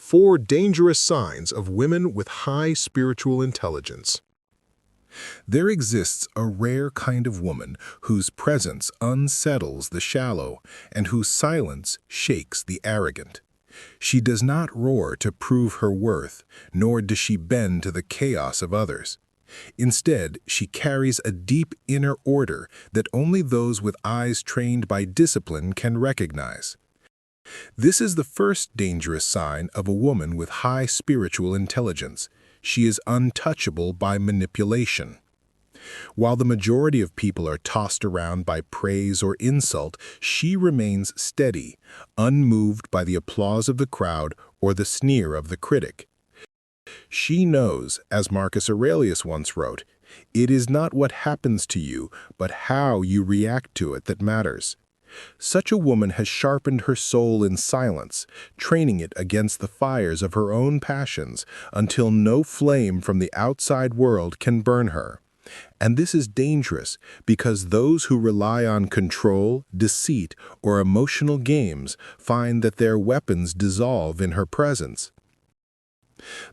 4 dangerous signs of women with high spiritual intelligence. There exists a rare kind of woman whose presence unsettles the shallow and whose silence shakes the arrogant. She does not roar to prove her worth, nor does she bend to the chaos of others. Instead, she carries a deep inner order that only those with eyes trained by discipline can recognize. This is the first dangerous sign of a woman with high spiritual intelligence. She is untouchable by manipulation. While the majority of people are tossed around by praise or insult, she remains steady, unmoved by the applause of the crowd or the sneer of the critic. She knows, as Marcus Aurelius once wrote, "It is not what happens to you, but how you react to it that matters." Such a woman has sharpened her soul in silence, training it against the fires of her own passions until no flame from the outside world can burn her. And this is dangerous because those who rely on control, deceit, or emotional games find that their weapons dissolve in her presence.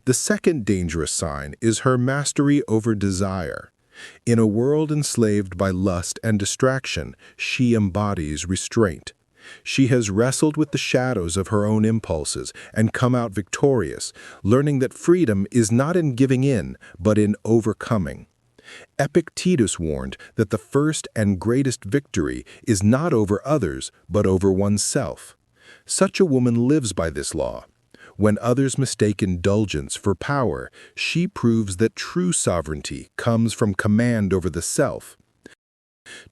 The second dangerous sign is her mastery over desire. In a world enslaved by lust and distraction, she embodies restraint. She has wrestled with the shadows of her own impulses and come out victorious, learning that freedom is not in giving in, but in overcoming. Epictetus warned that the first and greatest victory is not over others, but over oneself. Such a woman lives by this law. When others mistake indulgence for power, she proves that true sovereignty comes from command over the self.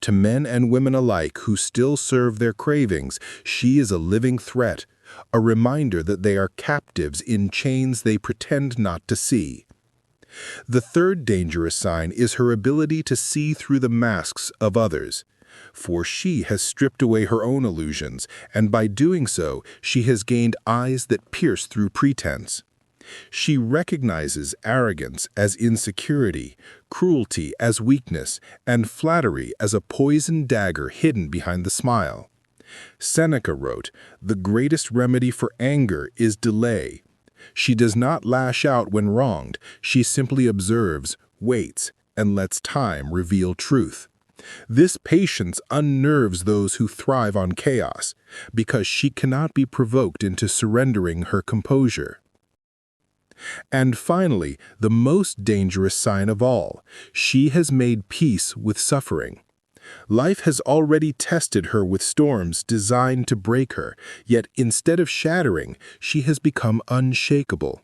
To men and women alike who still serve their cravings, she is a living threat, a reminder that they are captives in chains they pretend not to see. The third dangerous sign is her ability to see through the masks of others. For she has stripped away her own illusions, and by doing so, she has gained eyes that pierce through pretense. She recognizes arrogance as insecurity, cruelty as weakness, and flattery as a poisoned dagger hidden behind the smile. Seneca wrote, "The greatest remedy for anger is delay." She does not lash out when wronged, she simply observes, waits, and lets time reveal truth. This patience unnerves those who thrive on chaos, because she cannot be provoked into surrendering her composure. And finally, the most dangerous sign of all, she has made peace with suffering. Life has already tested her with storms designed to break her, yet instead of shattering, she has become unshakable.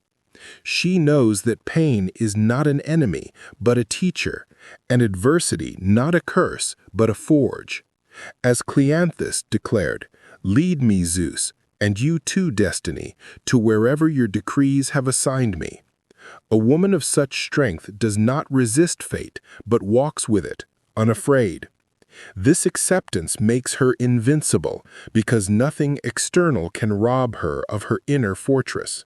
She knows that pain is not an enemy, but a teacher, and adversity not a curse, but a forge. As Cleanthus declared, "Lead me, Zeus, and you too, Destiny, to wherever your decrees have assigned me." A woman of such strength does not resist fate, but walks with it, unafraid. This acceptance makes her invincible, because nothing external can rob her of her inner fortress.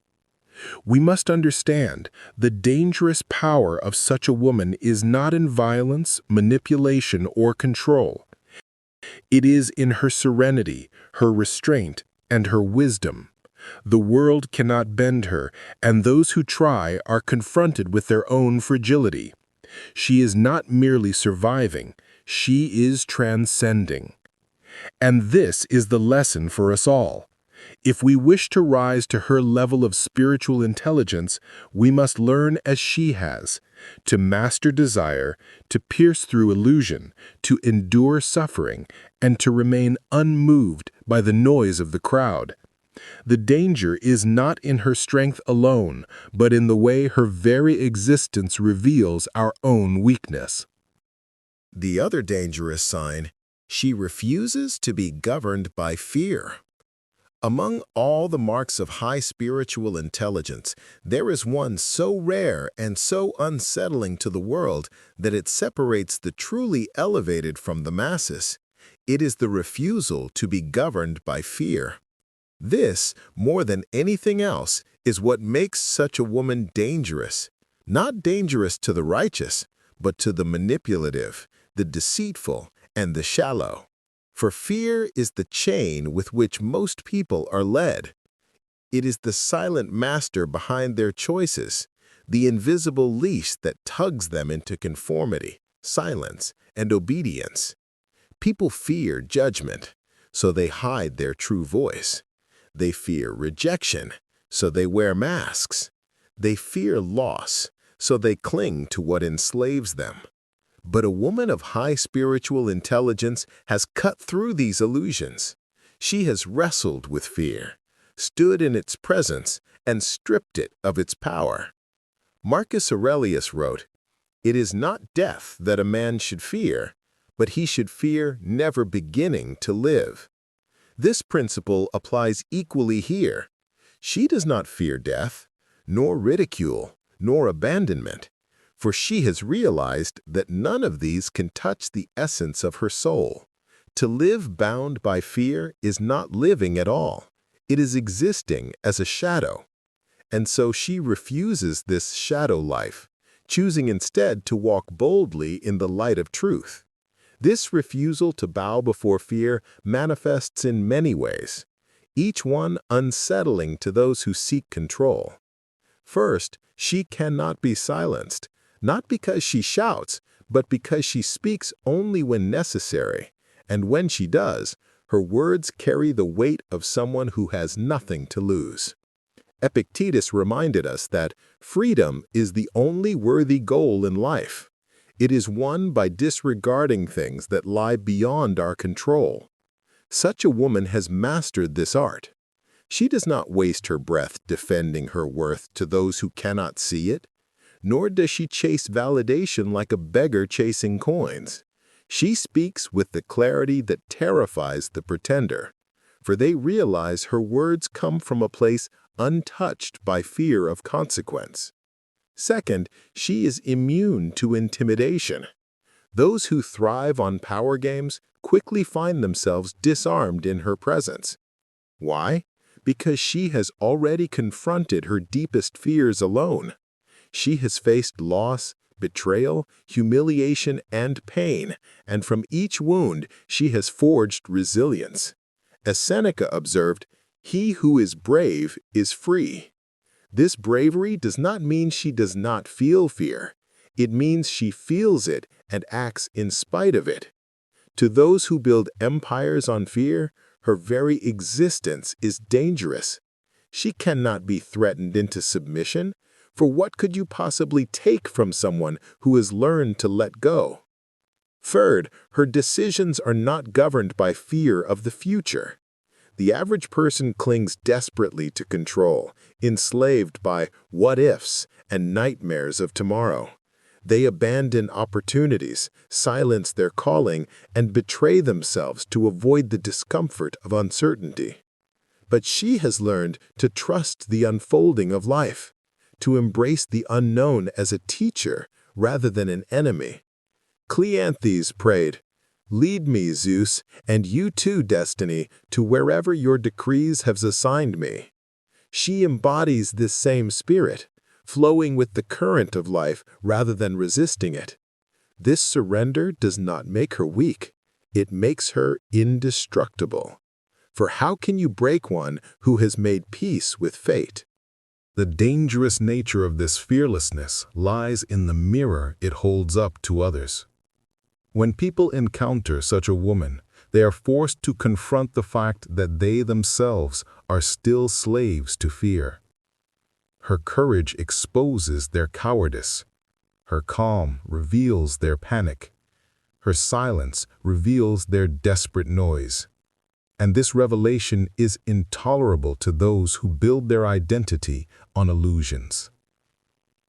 We must understand the dangerous power of such a woman is not in violence, manipulation, or control. It is in her serenity, her restraint, and her wisdom. The world cannot bend her, and those who try are confronted with their own fragility. She is not merely surviving, she is transcending. And this is the lesson for us all. If we wish to rise to her level of spiritual intelligence, we must learn as she has, to master desire, to pierce through illusion, to endure suffering, and to remain unmoved by the noise of the crowd. The danger is not in her strength alone, but in the way her very existence reveals our own weakness. The other dangerous sign, she refuses to be governed by fear. Among all the marks of high spiritual intelligence, there is one so rare and so unsettling to the world that it separates the truly elevated from the masses. It is the refusal to be governed by fear. This, more than anything else, is what makes such a woman dangerous. Not dangerous to the righteous, but to the manipulative, the deceitful, and the shallow. For fear is the chain with which most people are led. It is the silent master behind their choices, the invisible leash that tugs them into conformity, silence, and obedience. People fear judgment, so they hide their true voice. They fear rejection, so they wear masks. They fear loss, so they cling to what enslaves them. But a woman of high spiritual intelligence has cut through these illusions. She has wrestled with fear, stood in its presence, and stripped it of its power. Marcus Aurelius wrote, "It is not death that a man should fear, but he should fear never beginning to live." This principle applies equally here. She does not fear death, nor ridicule, nor abandonment, for she has realized that none of these can touch the essence of her soul. To live bound by fear is not living at all. It is existing as a shadow. And so she refuses this shadow life, choosing instead to walk boldly in the light of truth. This refusal to bow before fear manifests in many ways, each one unsettling to those who seek control. First, she cannot be silenced, not because she shouts, but because she speaks only when necessary, and when she does, her words carry the weight of someone who has nothing to lose. Epictetus reminded us that freedom is the only worthy goal in life. It is won by disregarding things that lie beyond our control. Such a woman has mastered this art. She does not waste her breath defending her worth to those who cannot see it, nor does she chase validation like a beggar chasing coins. She speaks with the clarity that terrifies the pretender, for they realize her words come from a place untouched by fear of consequence. Second, she is immune to intimidation. Those who thrive on power games quickly find themselves disarmed in her presence. Why? Because she has already confronted her deepest fears alone. She has faced loss, betrayal, humiliation, and pain, and from each wound she has forged resilience. As Seneca observed, "He who is brave is free." This bravery does not mean she does not feel fear. It means she feels it and acts in spite of it. To those who build empires on fear, her very existence is dangerous. She cannot be threatened into submission, for what could you possibly take from someone who has learned to let go? Third, her decisions are not governed by fear of the future. The average person clings desperately to control, enslaved by what-ifs and nightmares of tomorrow. They abandon opportunities, silence their calling, and betray themselves to avoid the discomfort of uncertainty. But she has learned to trust the unfolding of life, to embrace the unknown as a teacher rather than an enemy. Cleanthes prayed, "Lead me, Zeus, and you too, Destiny, to wherever your decrees have assigned me." She embodies this same spirit, flowing with the current of life rather than resisting it. This surrender does not make her weak. It makes her indestructible. For how can you break one who has made peace with fate? The dangerous nature of this fearlessness lies in the mirror it holds up to others. When people encounter such a woman, they are forced to confront the fact that they themselves are still slaves to fear. Her courage exposes their cowardice. Her calm reveals their panic. Her silence reveals their desperate noise. And this revelation is intolerable to those who build their identity on illusions.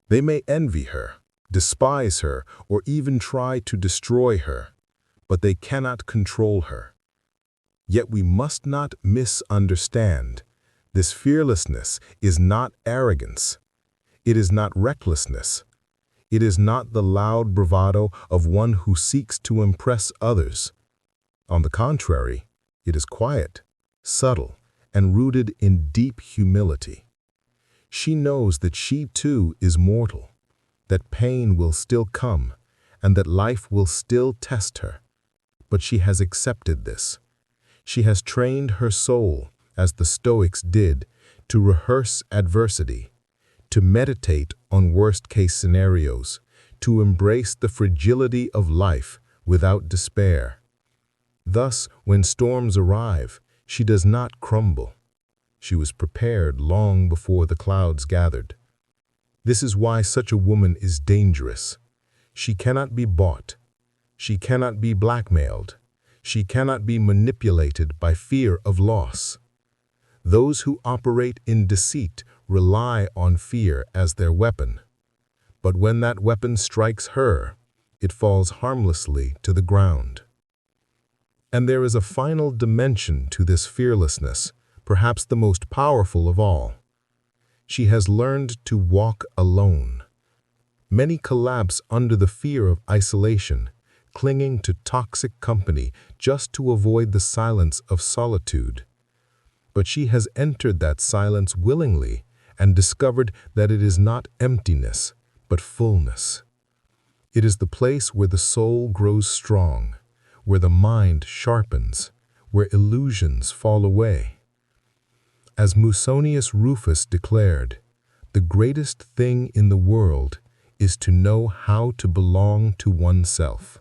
They may envy her, despise her, or even try to destroy her, but they cannot control her. Yet we must not misunderstand. This fearlessness is not arrogance. It is not recklessness. It is not the loud bravado of one who seeks to impress others. On the contrary, it is quiet, subtle, and rooted in deep humility. She knows that she too is mortal, that pain will still come, and that life will still test her. But she has accepted this. She has trained her soul, as the Stoics did, to rehearse adversity, to meditate on worst-case scenarios, to embrace the fragility of life without despair. Thus, when storms arrive, she does not crumble. She was prepared long before the clouds gathered. This is why such a woman is dangerous. She cannot be bought. She cannot be blackmailed. She cannot be manipulated by fear of loss. Those who operate in deceit rely on fear as their weapon. But when that weapon strikes her, it falls harmlessly to the ground. And there is a final dimension to this fearlessness, perhaps the most powerful of all. She has learned to walk alone. Many collapse under the fear of isolation, clinging to toxic company just to avoid the silence of solitude. But she has entered that silence willingly and discovered that it is not emptiness, but fullness. It is the place where the soul grows strong, where the mind sharpens, where illusions fall away. As Musonius Rufus declared, the greatest thing in the world is to know how to belong to oneself.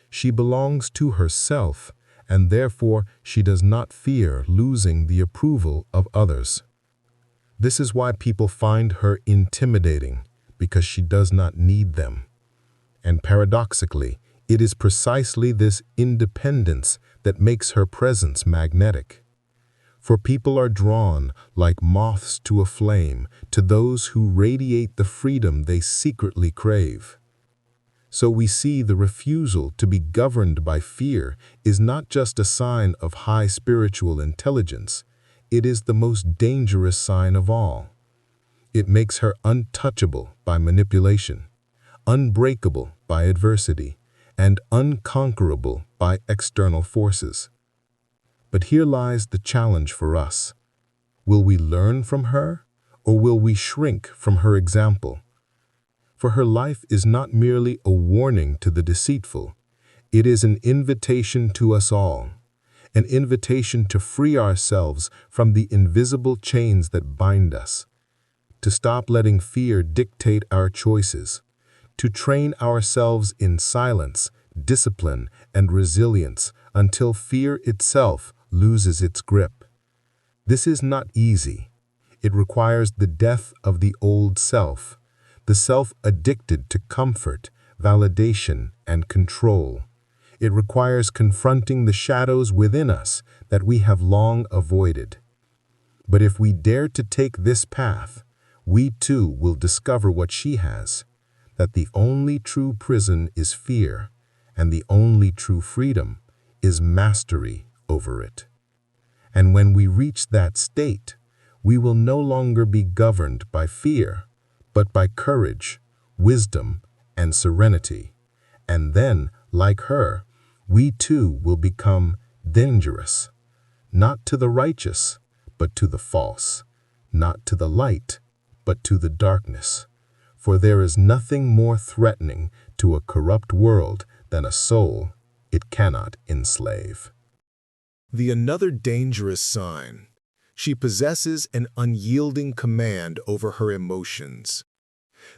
She belongs to herself, and therefore she does not fear losing the approval of others. This is why people find her intimidating, because she does not need them. And paradoxically, it is precisely this independence that makes her presence magnetic. For people are drawn, like moths to a flame, to those who radiate the freedom they secretly crave. So we see the refusal to be governed by fear is not just a sign of high spiritual intelligence, it is the most dangerous sign of all. It makes her untouchable by manipulation, unbreakable by adversity, and unconquerable by external forces. But here lies the challenge for us. Will we learn from her, or will we shrink from her example? For her life is not merely a warning to the deceitful, it is an invitation to us all, an invitation to free ourselves from the invisible chains that bind us, to stop letting fear dictate our choices, to train ourselves in silence, discipline, and resilience until fear itself loses its grip. This is not easy. It requires the death of the old self, the self addicted to comfort, validation, and control. It requires confronting the shadows within us that we have long avoided. But if we dare to take this path, we too will discover what she has, that the only true prison is fear, and the only true freedom is mastery over it. And when we reach that state, we will no longer be governed by fear, but by courage, wisdom, and serenity. And then, like her, we too will become dangerous, not to the righteous, but to the false, not to the light, but to the darkness. For there is nothing more threatening to a corrupt world than a soul it cannot enslave. Another dangerous sign. She possesses an unyielding command over her emotions.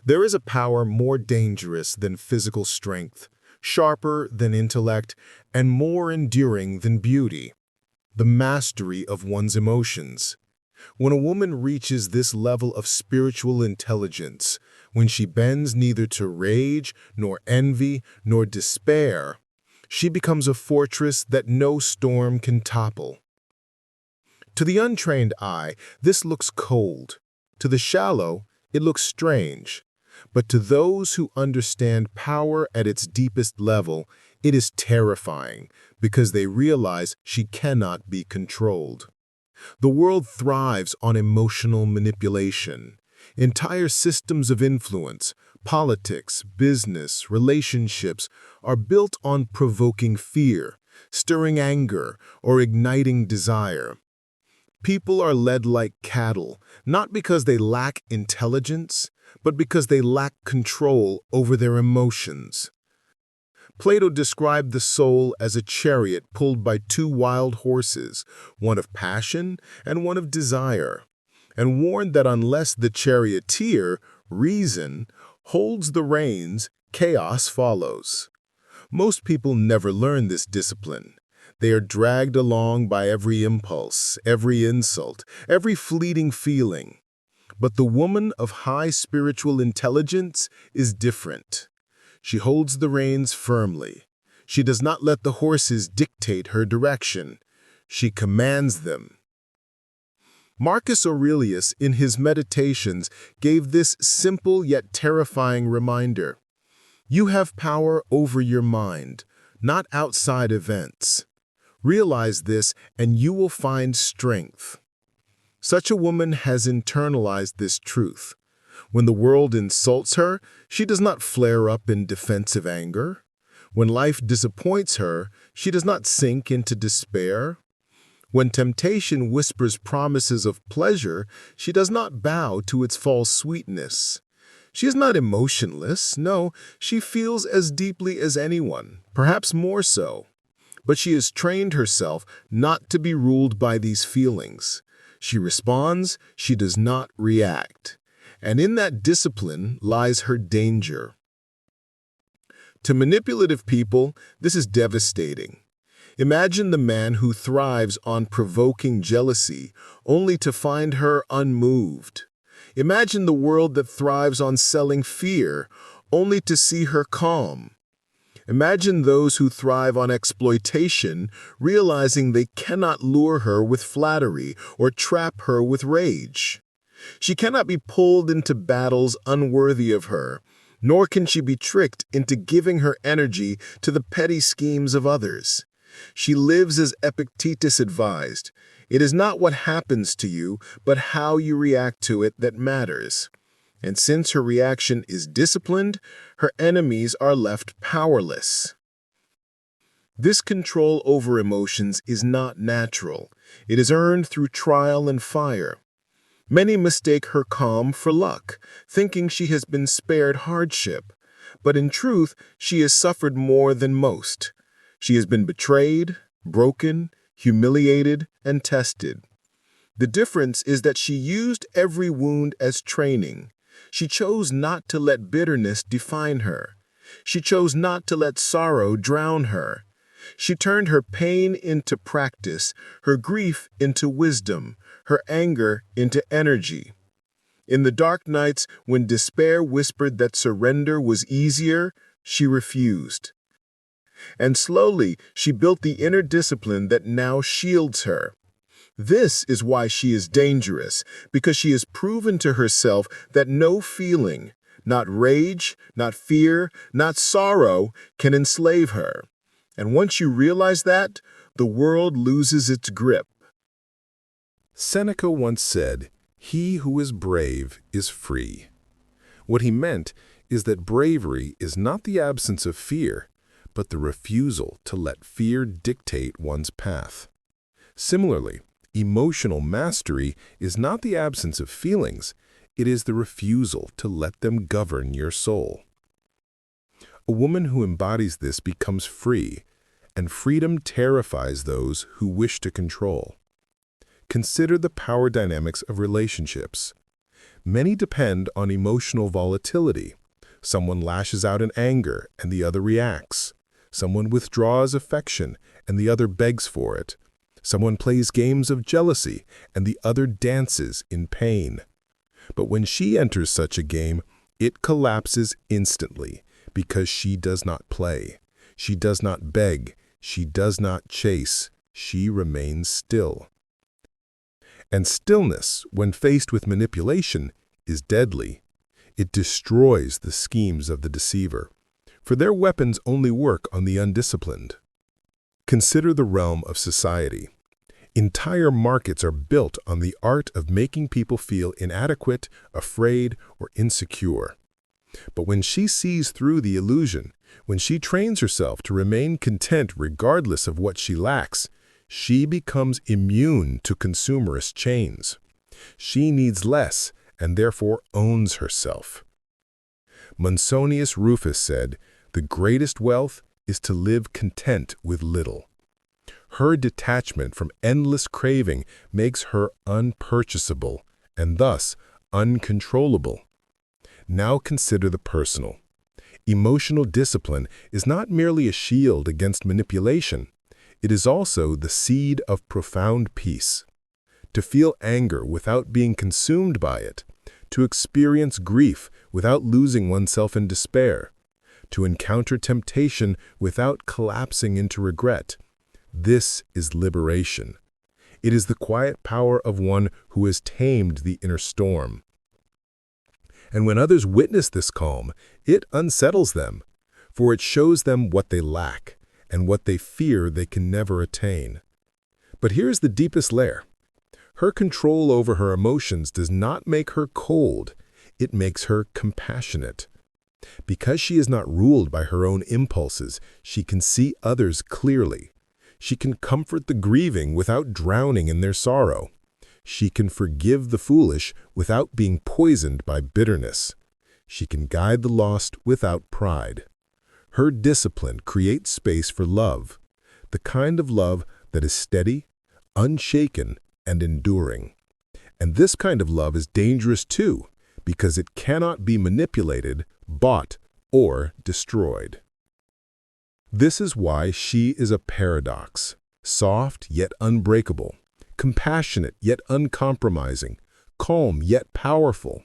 There is a power more dangerous than physical strength, sharper than intellect, and more enduring than beauty: the mastery of one's emotions. When a woman reaches this level of spiritual intelligence, when she bends neither to rage, nor envy, nor despair, she becomes a fortress that no storm can topple. To the untrained eye, this looks cold. To the shallow, it looks strange. But to those who understand power at its deepest level, it is terrifying, because they realize she cannot be controlled. The world thrives on emotional manipulation. Entire systems of influence, politics, business, relationships are built on provoking fear, stirring anger, or igniting desire. People are led like cattle, not because they lack intelligence, but because they lack control over their emotions. Plato described the soul as a chariot pulled by two wild horses, one of passion and one of desire. and warned that unless the charioteer, reason, holds the reins, chaos follows. Most people never learn this discipline. They are dragged along by every impulse, every insult, every fleeting feeling. But the woman of high spiritual intelligence is different. She holds the reins firmly. She does not let the horses dictate her direction. She commands them. Marcus Aurelius, in his Meditations, gave this simple yet terrifying reminder. You have power over your mind, not outside events. Realize this, and you will find strength. Such a woman has internalized this truth. When the world insults her, she does not flare up in defensive anger. When life disappoints her, she does not sink into despair. When temptation whispers promises of pleasure, she does not bow to its false sweetness. She is not emotionless. No, she feels as deeply as anyone, perhaps more so. But she has trained herself not to be ruled by these feelings. She responds, she does not react. And in that discipline lies her danger. To manipulative people, this is devastating. Imagine the man who thrives on provoking jealousy, only to find her unmoved. Imagine the world that thrives on selling fear, only to see her calm. Imagine those who thrive on exploitation, realizing they cannot lure her with flattery or trap her with rage. She cannot be pulled into battles unworthy of her, nor can she be tricked into giving her energy to the petty schemes of others. She lives as Epictetus advised. It is not what happens to you, but how you react to it that matters. And since her reaction is disciplined, her enemies are left powerless. This control over emotions is not natural. It is earned through trial and fire. Many mistake her calm for luck, thinking she has been spared hardship. But in truth, she has suffered more than most. She has been betrayed, broken, humiliated, and tested. The difference is that she used every wound as training. She chose not to let bitterness define her. She chose not to let sorrow drown her. She turned her pain into practice, her grief into wisdom, her anger into energy. In the dark nights, when despair whispered that surrender was easier, she refused. And slowly, she built the inner discipline that now shields her. This is why she is dangerous, because she has proven to herself that no feeling, not rage, not fear, not sorrow, can enslave her. And once you realize that, the world loses its grip. Seneca once said, "He who is brave is free." What he meant is that bravery is not the absence of fear, but the refusal to let fear dictate one's path. Similarly, emotional mastery is not the absence of feelings, it is the refusal to let them govern your soul. A woman who embodies this becomes free, and freedom terrifies those who wish to control. Consider the power dynamics of relationships. Many depend on emotional volatility. Someone lashes out in anger and the other reacts. Someone withdraws affection and the other begs for it. Someone plays games of jealousy and the other dances in pain. But when she enters such a game, it collapses instantly because she does not play. She does not beg. She does not chase. She remains still. And stillness, when faced with manipulation, is deadly. It destroys the schemes of the deceiver, for their weapons only work on the undisciplined. Consider the realm of society. Entire markets are built on the art of making people feel inadequate, afraid, or insecure. But when she sees through the illusion, when she trains herself to remain content regardless of what she lacks, she becomes immune to consumerist chains. She needs less and therefore owns herself. Musonius Rufus said, "The greatest wealth is to live content with little." Her detachment from endless craving makes her unpurchasable and thus uncontrollable. Now consider the personal. Emotional discipline is not merely a shield against manipulation. It is also the seed of profound peace. To feel anger without being consumed by it, to experience grief without losing oneself in despair, to encounter temptation without collapsing into regret. This is liberation. It is the quiet power of one who has tamed the inner storm. And when others witness this calm, it unsettles them, for it shows them what they lack and what they fear they can never attain. But here's the deepest layer. Her control over her emotions does not make her cold, it makes her compassionate. Because she is not ruled by her own impulses, she can see others clearly. She can comfort the grieving without drowning in their sorrow. She can forgive the foolish without being poisoned by bitterness. She can guide the lost without pride. Her discipline creates space for love, the kind of love that is steady, unshaken, and enduring. And this kind of love is dangerous too, because it cannot be manipulated, bought, or destroyed. This is why she is a paradox, soft yet unbreakable, compassionate yet uncompromising, calm yet powerful.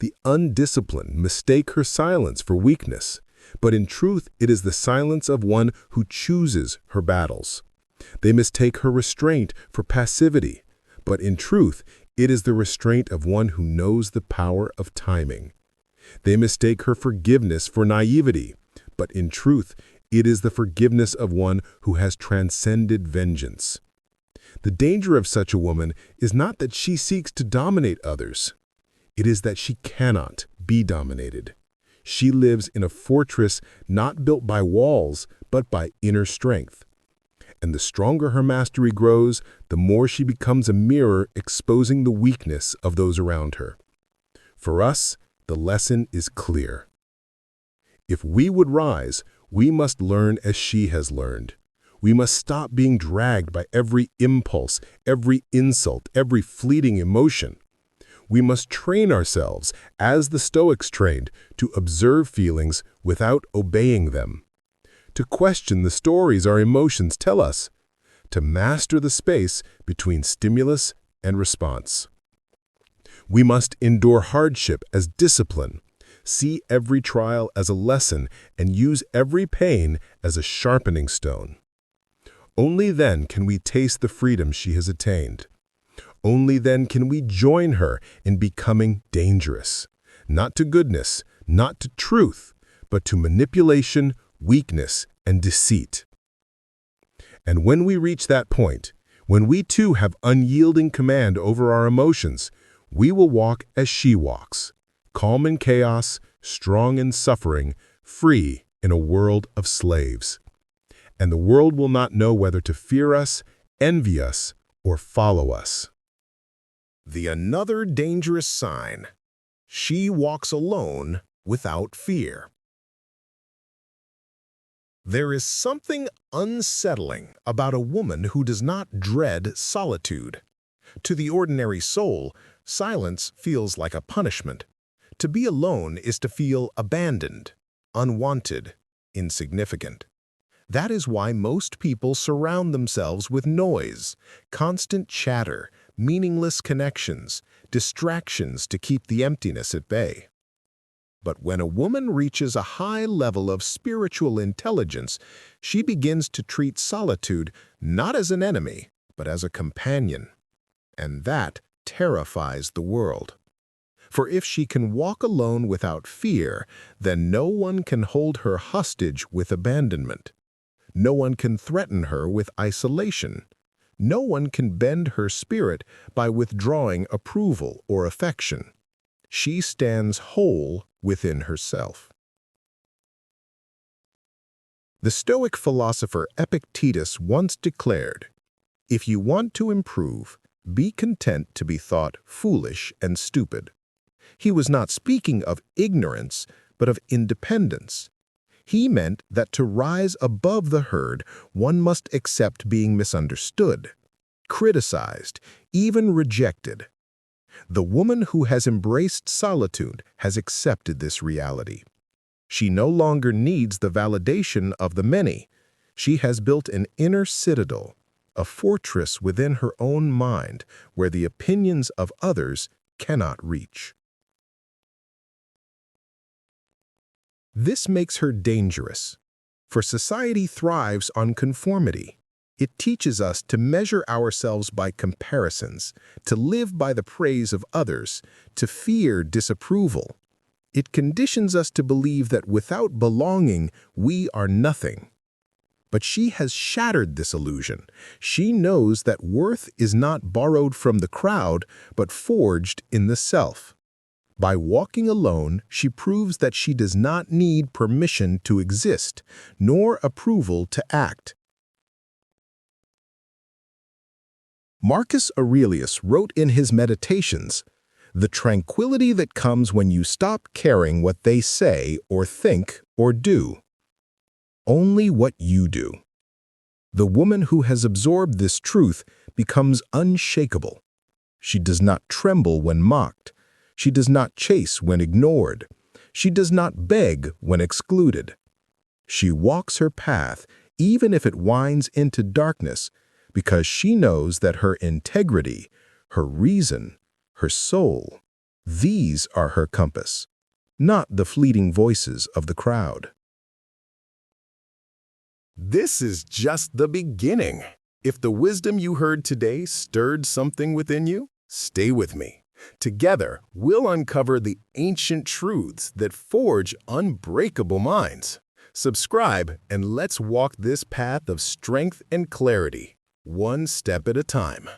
The undisciplined mistake her silence for weakness, but in truth it is the silence of one who chooses her battles. They mistake her restraint for passivity, but in truth it is the restraint of one who knows the power of timing. They mistake her forgiveness for naivety, but in truth it is the forgiveness of one who has transcended vengeance. The danger of such a woman is not that she seeks to dominate others. It is that she cannot be dominated. She lives in a fortress not built by walls, but by inner strength. And the stronger her mastery grows, the more she becomes a mirror exposing the weakness of those around her. For us, the lesson is clear. If we would rise, we must learn as she has learned. We must stop being dragged by every impulse, every insult, every fleeting emotion. We must train ourselves, as the Stoics trained, to observe feelings without obeying them, to question the stories our emotions tell us, to master the space between stimulus and response. We must endure hardship as discipline, see every trial as a lesson, and use every pain as a sharpening stone. Only then can we taste the freedom she has attained. Only then can we join her in becoming dangerous, not to goodness, not to truth, but to manipulation, weakness, and deceit. And when we reach that point, when we too have unyielding command over our emotions, we will walk as she walks, calm in chaos, strong in suffering, free in a world of slaves. And the world will not know whether to fear us, envy us, or follow us. The another dangerous sign. She walks alone without fear. There is something unsettling about a woman who does not dread solitude. To the ordinary soul, silence feels like a punishment. To be alone is to feel abandoned, unwanted, insignificant. That is why most people surround themselves with noise, constant chatter, meaningless connections, distractions to keep the emptiness at bay. But when a woman reaches a high level of spiritual intelligence, she begins to treat solitude not as an enemy, but as a companion. And that terrifies the world. For if she can walk alone without fear, then no one can hold her hostage with abandonment. No one can threaten her with isolation. No one can bend her spirit by withdrawing approval or affection. She stands whole within herself. The Stoic philosopher Epictetus once declared, "If you want to improve, be content to be thought foolish and stupid." He was not speaking of ignorance, but of independence. He meant that to rise above the herd, one must accept being misunderstood, criticized, even rejected. The woman who has embraced solitude has accepted this reality. She no longer needs the validation of the many. She has built an inner citadel, a fortress within her own mind where the opinions of others cannot reach. This makes her dangerous, for society thrives on conformity. It teaches us to measure ourselves by comparisons, to live by the praise of others, to fear disapproval. It conditions us to believe that without belonging, we are nothing. But she has shattered this illusion. She knows that worth is not borrowed from the crowd, but forged in the self. By walking alone, she proves that she does not need permission to exist, nor approval to act. Marcus Aurelius wrote in his Meditations, "The tranquility that comes when you stop caring what they say or think or do. Only what you do." The woman who has absorbed this truth becomes unshakable. She does not tremble when mocked. She does not chase when ignored. She does not beg when excluded. She walks her path even if it winds into darkness, because she knows that her integrity, her reason, her soul, these are her compass, not the fleeting voices of the crowd. This is just the beginning. If the wisdom you heard today stirred something within you, stay with me. Together, we'll uncover the ancient truths that forge unbreakable minds. Subscribe and let's walk this path of strength and clarity, one step at a time.